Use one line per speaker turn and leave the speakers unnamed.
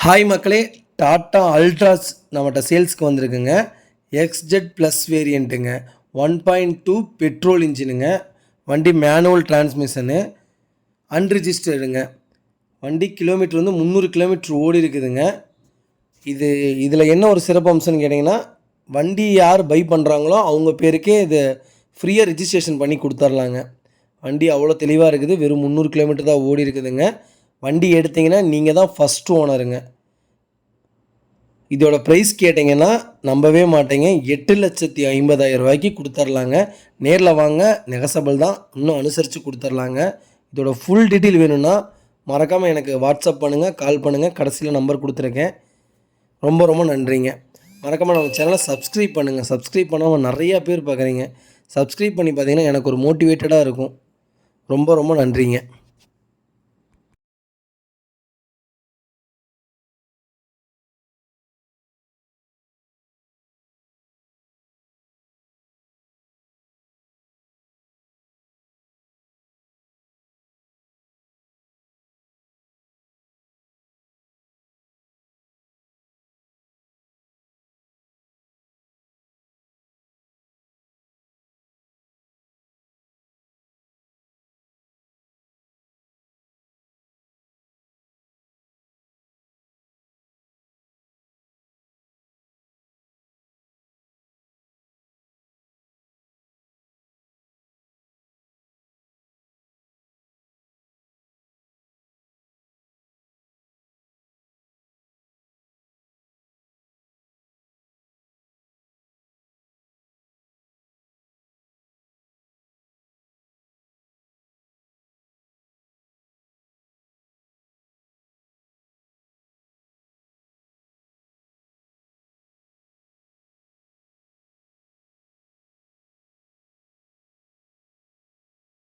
Hi மக்களே, tata அல்ட்ராஸ் நம்மகிட்ட சேல்ஸ்க்கு வந்திருக்குங்க. எக்ஸ்ஜெட் ப்ளஸ் வேரியண்ட்டுங்க. 1.2 பெட்ரோல் இன்ஜினுங்க. வண்டி மேனுவல் டிரான்ஸ்மிஷனு, அன்ரிஜிஸ்டர்டுங்க. வண்டி கிலோமீட்டர் வந்து 300 கிலோமீட்டர் ஓடி இருக்குதுங்க. இதில் என்ன ஒரு சிறப்பு அம்சம்னு கேட்டிங்கன்னா, வண்டி யார் பை பண்ணுறாங்களோ அவங்க பேருக்கே இது ஃப்ரீயாக ரிஜிஸ்ட்ரேஷன் பண்ணி கொடுத்துர்லாங்க. வண்டி அவ்வளோ தெளிவாக இருக்குது. வெறும் 300 கிலோமீட்டர் தான் ஓடி இருக்குதுங்க. வண்டி எடுத்திங்கன்னா நீங்கள் தான் ஃபஸ்ட்டு ஓனருங்க. இதோட ப்ரைஸ் கேட்டிங்கன்னா நம்பவே மாட்டேங்க. 8,50,000 கொடுத்துர்லாங்க. நேரில் வாங்க, நெகசபிள் தான், இன்னும் அனுசரித்து கொடுத்துர்லாங்க. இதோட ஃபுல் டீட்டெயில் வேணும்னா மறக்காமல் எனக்கு வாட்ஸ்அப் பண்ணுங்கள், கால் பண்ணுங்கள். கடைசியில் நம்பர் கொடுத்துருக்கேன். ரொம்ப ரொம்ப நன்றிங்க. மறக்காமல் நம்ம சேனலை சப்ஸ்கிரைப் பண்ணுங்கள். சப்ஸ்கிரைப் பண்ணாமல் நிறையா பேர் பார்க்குறீங்க. சப்ஸ்கிரைப் பண்ணி பார்த்தீங்கன்னா எனக்கு ஒரு மோட்டிவேட்டடாக இருக்கும். ரொம்ப ரொம்ப நன்றிங்க.